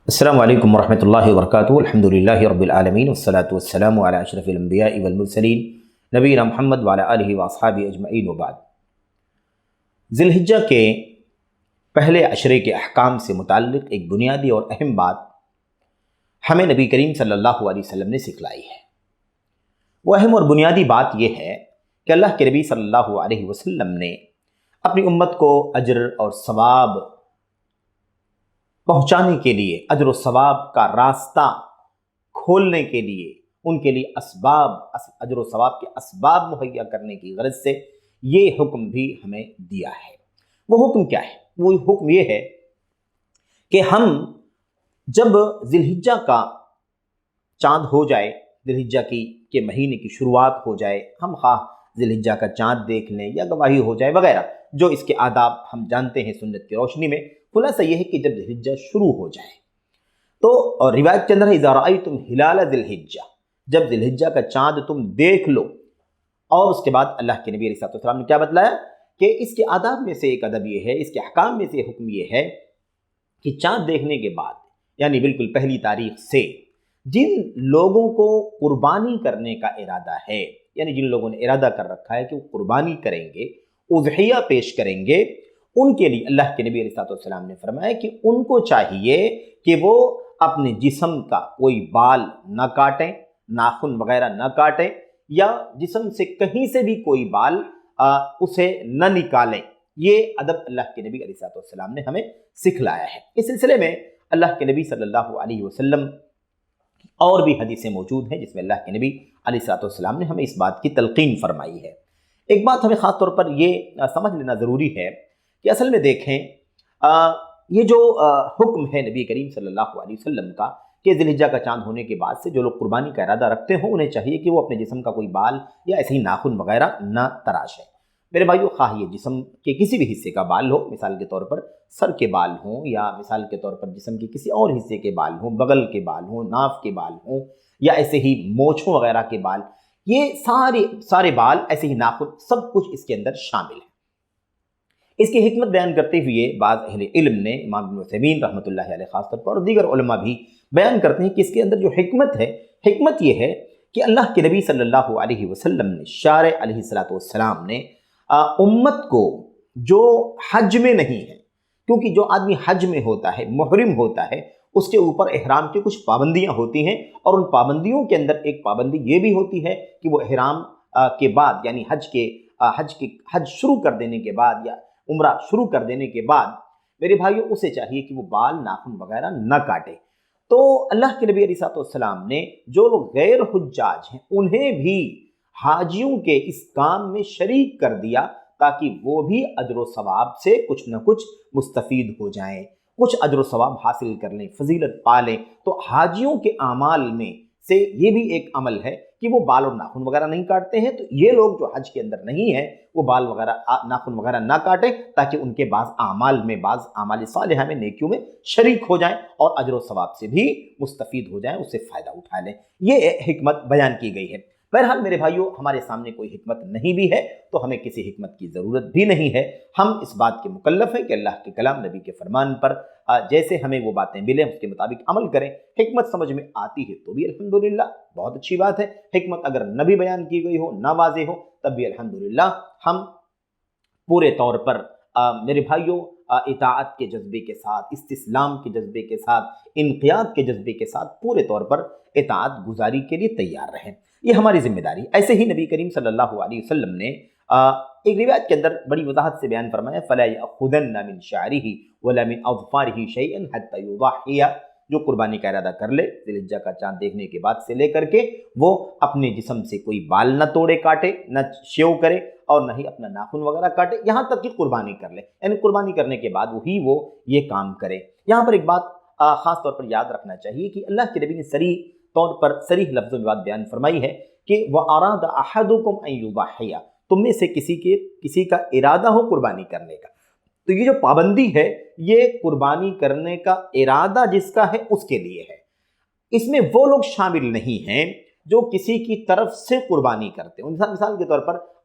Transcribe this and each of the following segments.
السلام علیکم ورحمۃ اللہ وبرکاتہ۔ الحمد للہ رب العالمین والصلاة والسلام علی اشرف الانبیاء والمرسلین نبینا محمد وعلی آلہ واصحابہ اجمعین وبعد۔ ذی الحجہ کے پہلے عشرے کے احکام سے متعلق ایک بنیادی اور اہم بات ہمیں نبی کریم صلی اللہ علیہ وسلم نے سکھلائی ہے۔ وہ اہم اور بنیادی بات یہ ہے کہ اللہ کے نبی صلی اللہ علیہ وسلم نے اپنی امت کو اجر اور ثواب پہنچانے کے لیے، اجر و ثواب کا راستہ کھولنے کے لیے، ان کے لیے اجر و ثواب کے اسباب مہیا کرنے کی غرض سے یہ حکم بھی ہمیں دیا ہے۔ وہ حکم کیا ہے؟ وہ حکم یہ ہے کہ ہم جب ذی الحجہ کا چاند ہو جائے، ذی الحجہ کے مہینے کی شروعات ہو جائے، ہم خواہ ذی الحجہ کا چاند دیکھ لیں یا گواہی ہو جائے وغیرہ، جو اس کے آداب ہم جانتے ہیں سنت کی روشنی میں، خلاصہ یہ ہے کہ جب ذی الحجہ شروع ہو جائے تو، اور روایت کے اندر ہے اذا رأیتم ہلال ذی الحجہ، جب ذی الحجہ کا چاند تم دیکھ لو۔ اور اس کے بعد اللہ کے نبی علیہ السلام نے کیا بتلایا کہ اس کے آداب میں سے ایک ادب یہ ہے، اس کے احکام میں سے حکم یہ ہے کہ چاند دیکھنے کے بعد، یعنی بالکل پہلی تاریخ سے، جن لوگوں کو قربانی کرنے کا ارادہ ہے، یعنی جن لوگوں نے ارادہ کر رکھا ہے کہ وہ قربانی کریں گے، اضحیہ پیش کریں گے، ان کے لیے اللہ کے نبی علیہ السلام نے فرمایا کہ ان کو چاہیے کہ وہ اپنے جسم کا کوئی بال نہ کاٹیں، ناخن وغیرہ نہ کاٹیں، یا جسم سے کہیں سے بھی کوئی بال اسے نہ نکالیں۔ یہ ادب اللہ کے نبی علیہ السلام نے ہمیں سکھلایا ہے۔ اس سلسلے میں اللہ کے نبی صلی اللہ علیہ وسلم اور بھی حدیثیں موجود ہیں جس میں اللہ کے نبی علیہ السلام نے ہمیں اس بات کی تلقین فرمائی ہے۔ ایک بات ہمیں خاص طور پر یہ سمجھ لینا ضروری ہے کہ اصل میں دیکھیں، یہ جو حکم ہے نبی کریم صلی اللہ علیہ وسلم کا کہ ذی الحجہ کا چاند ہونے کے بعد سے جو لوگ قربانی کا ارادہ رکھتے ہوں، انہیں چاہیے کہ وہ اپنے جسم کا کوئی بال یا ایسے ہی ناخن وغیرہ نہ تراشیں۔ میرے بھائیو، خواہ یہ جسم کے کسی بھی حصے کا بال ہو، مثال کے طور پر سر کے بال ہوں، یا مثال کے طور پر جسم کے کسی اور حصے کے بال ہوں، بغل کے بال ہوں، ناف کے بال ہوں، یا ایسے ہی مونچھوں وغیرہ کے بال، یہ سارے بال، ایسے ہی ناخن، سب کچھ اس کے اندر شامل ہے۔ اس کی حکمت بیان کرتے ہوئے بعض اہل علم نے، امام ابن عثیمین رحمۃ اللہ علیہ خاص طور پر، اور دیگر علماء بھی بیان کرتے ہیں کہ اس کے اندر جو حکمت ہے، حکمت یہ ہے کہ اللہ کے نبی صلی اللہ علیہ وسلم نے، شارع علیہ السلام نے امت کو جو حج میں نہیں ہے، کیونکہ جو آدمی حج میں ہوتا ہے، محرم ہوتا ہے، اس کے اوپر احرام کی کچھ پابندیاں ہوتی ہیں، اور ان پابندیوں کے اندر ایک پابندی یہ بھی ہوتی ہے کہ وہ احرام کے بعد، یعنی حج شروع کر دینے کے بعد یا عمرہ شروع کر دینے کے بعد، میرے بھائیوں، اسے چاہیے کہ وہ بال، ناخن وغیرہ نہ کاٹے۔ تو اللہ کے نبی علیہ السلام نے جو لوگ غیر حجاج ہیں انہیں بھی حاجیوں کے اس کام میں شریک کر دیا، تاکہ وہ بھی اجر و ثواب سے کچھ نہ کچھ مستفید ہو جائیں، کچھ اجر و ثواب حاصل کر لیں، فضیلت پا لیں۔ تو حاجیوں کے اعمال میں سے یہ بھی ایک عمل ہے کہ وہ بال اور ناخن وغیرہ نہیں کاٹتے ہیں۔ تو یہ لوگ جو حج کے اندر نہیں ہیں، وہ بال وغیرہ، ناخن وغیرہ نہ کاٹیں، تاکہ ان کے بعض اعمال صالحہ میں، نیکیوں میں شریک ہو جائیں، اور اجر و ثواب سے بھی مستفید ہو جائیں، اس سے فائدہ اٹھا لیں۔ یہ حکمت بیان کی گئی ہے۔ بہرحال میرے بھائیوں، ہمارے سامنے کوئی حکمت نہیں بھی ہے تو ہمیں کسی حکمت کی ضرورت بھی نہیں ہے۔ ہم اس بات کے مکلف ہیں کہ اللہ کے کلام، نبی کے فرمان پر جیسے ہمیں وہ باتیں ملیں اس کے مطابق عمل کریں۔ حکمت سمجھ میں آتی ہے تو بھی الحمدللہ بہت اچھی بات ہے، حکمت اگر نہ بھی بیان کی گئی ہو، نہ واضح ہو، تب بھی الحمدللہ ہم پورے طور پر میرے بھائیوں اطاعت کے جذبے کے ساتھ، استسلام کے جذبے کے ساتھ، انقیاد کے جذبے کے ساتھ پورے طور پر اطاعت گزاری کے لیے تیار رہیں، یہ ہماری ذمہ داری۔ ایسے ہی نبی کریم صلی اللہ علیہ وسلم نے ایک روایت کے اندر بڑی وضاحت سے بیان فرمایا، فَلَا يَأْخُذَنَّ مِنْ شَعْرِهِ وَلَا مِنْ أَظْفَارِهِ شَيْئًا حَتَّى يُضَحِّيَ، جو قربانی کا ارادہ کر لے ذی الحجہ کا چاند دیکھنے کے بعد سے لے کر کے، وہ اپنے جسم سے کوئی بال نہ توڑے، کاٹے، نہ شیو کرے، اور نہ ہی اپنا ناخن وغیرہ کاٹے، یہاں تک کہ قربانی کر لے، یعنی قربانی کرنے کے بعد وہی وہ یہ کام کرے۔ یہاں پر ایک بات خاص طور پر یاد رکھنا چاہیے کہ اللہ کے نبی نے صریح لفظوں میں بات بیان فرمائی ہے کہ وَأَرَادَ أَحَدُكُمْ أَن يُضَحِّيَ، تم میں سے کسی کا ارادہ ہو قربانی کرنے کا، تو یہ جو پابندی ہے، یہ قربانی کرنے کا ارادہ جس کا ہے اس کے لیے ہے۔ اس میں وہ لوگ شامل نہیں ہیں جو کسی کی طرف سے قربانی کرتے ہیں۔ مثال کے طور پر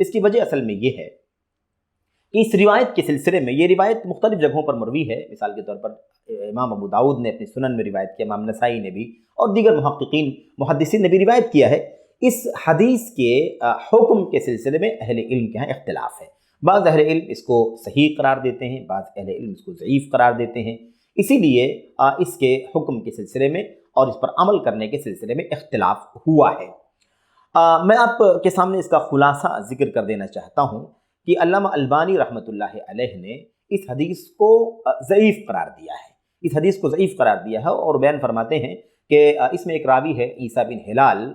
اس کی وجہ اصل میں یہ ہے کہ اس روایت کے سلسلے میں، یہ روایت مختلف جگہوں پر مروی ہے، مثال کے طور پر امام ابو داؤد نے اپنی سنن میں روایت کیا، امام نسائی نے بھی، اور دیگر محدثین نے بھی روایت کیا ہے۔ اس حدیث کے حکم کے سلسلے میں اہل علم کے ہاں اختلاف ہے۔ بعض اہل علم اس کو صحیح قرار دیتے ہیں، بعض اہل علم اس کو ضعیف قرار دیتے ہیں، اسی لیے اس کے حکم کے سلسلے میں اور اس پر عمل کرنے کے سلسلے میں اختلاف ہوا ہے۔ میں آپ کے سامنے اس کا خلاصہ ذکر کر دینا چاہتا ہوں کہ علامہ البانی رحمۃ اللہ علیہ نے اس حدیث کو ضعیف قرار دیا ہے، اس حدیث کو ضعیف قرار دیا ہے، اور بیان فرماتے ہیں کہ اس میں ایک راوی ہے عیسیٰ بن ہلال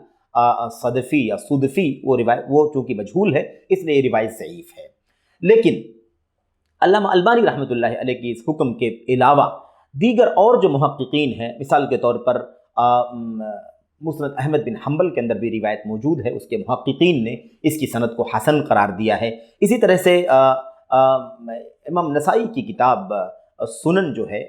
صدفی یا صدفی، وہ چونکہ مجہول ہے اس لیے یہ روایت ضعیف ہے۔ لیکن علامہ البانی رحمۃ اللہ علیہ کی اس حکم کے علاوہ دیگر اور جو محققین ہیں، مثال کے طور پر مسند احمد بن حنبل کے اندر بھی روایت موجود ہے، اس کے محققین نے اس کی سند کو حسن قرار دیا ہے۔ اسی طرح سے امام نسائی کی کتاب سنن جو ہے،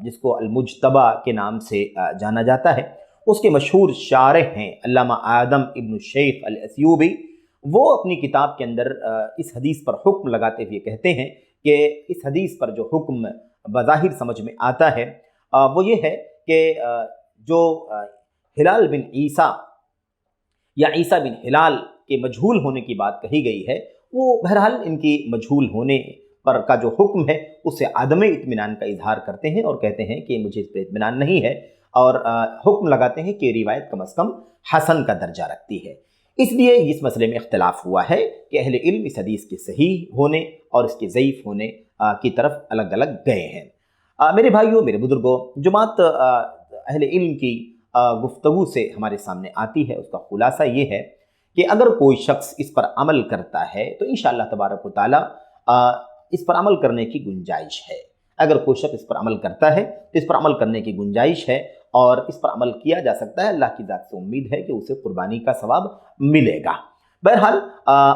جس کو المجتبہ کے نام سے جانا جاتا ہے، اس کے مشہور شارح ہیں علامہ آدم ابن الشیخ الاثیوبی۔ وہ اپنی کتاب کے اندر اس حدیث پر حکم لگاتے ہوئے کہتے ہیں کہ اس حدیث پر جو حکم بظاہر سمجھ میں آتا ہے وہ یہ ہے کہ جو ہلال بن عیسیٰ یا عیسیٰ بن ہلال کے مجہول ہونے کی بات کہی گئی ہے، وہ بہرحال ان کی مجہول ہونے پر کا جو حکم ہے اس سے عدم اطمینان کا اظہار کرتے ہیں اور کہتے ہیں کہ مجھے اس پر اطمینان نہیں ہے، اور حکم لگاتے ہیں کہ روایت کم از کم حسن کا درجہ رکھتی ہے۔ اس لیے اس مسئلے میں اختلاف ہوا ہے کہ اہل علم اس حدیث کے صحیح ہونے اور اس کے ضعیف ہونے کی طرف الگ الگ گئے ہیں۔ میرے بھائیوں، میرے بزرگوں، جو بات اہل علم کی گفتگو سے ہمارے سامنے آتی ہے اس کا خلاصہ یہ ہے کہ اگر کوئی شخص اس پر عمل کرتا ہے تو انشاءاللہ تبارک و تعالی اس پر عمل کرنے کی گنجائش ہے۔ اگر کوئی شخص اس پر عمل کرتا ہے تو اس پر عمل کرنے کی گنجائش ہے اور اس پر عمل کیا جا سکتا ہے۔ اللہ کی ذات سے امید ہے کہ اسے قربانی کا ثواب ملے گا۔ بہرحال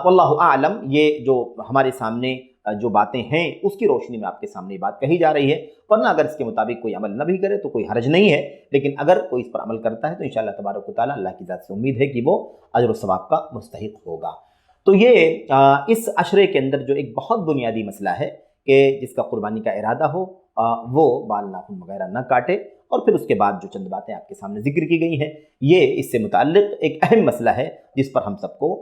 واللہ اعلم، یہ جو ہمارے سامنے جو باتیں ہیں اس کی روشنی میں آپ کے سامنے بات کہی جا رہی ہے، ورنہ اگر اس کے مطابق کوئی عمل نہ بھی کرے تو کوئی حرج نہیں ہے، لیکن اگر کوئی اس پر عمل کرتا ہے تو انشاءاللہ تبارک و تعالی اللہ کی ذات سے امید ہے کہ وہ اجر و ثواب کا مستحق ہوگا۔ تو یہ اس عشرے کے اندر جو ایک بہت بنیادی مسئلہ ہے کہ جس کا قربانی کا ارادہ ہو وہ بال ناخن وغیرہ نہ کاٹے، اور پھر اس کے بعد جو چند باتیں آپ کے سامنے ذکر کی گئی ہیں یہ اس سے متعلق ایک اہم مسئلہ ہے جس پر ہم سب کو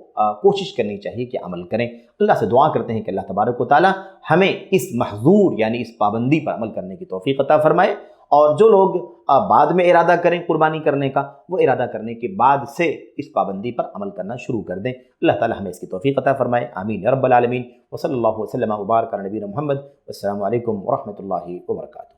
کوشش کرنی چاہیے کہ عمل کریں۔ اللہ سے دعا کرتے ہیں کہ اللہ تبارک و تعالی ہمیں اس محظور یعنی اس پابندی پر عمل کرنے کی توفیق عطا فرمائے، اور جو لوگ بعد میں ارادہ کریں قربانی کرنے کا، وہ ارادہ کرنے کے بعد سے اس پابندی پر عمل کرنا شروع کر دیں۔ اللہ تعالی ہمیں اس کی توفیق عطا فرمائے، آمین یا رب العالمین۔ وصلی اللہ وسلم وبارک علی نبینا محمد۔ السلام علیکم ورحمۃ اللہ وبرکاتہ۔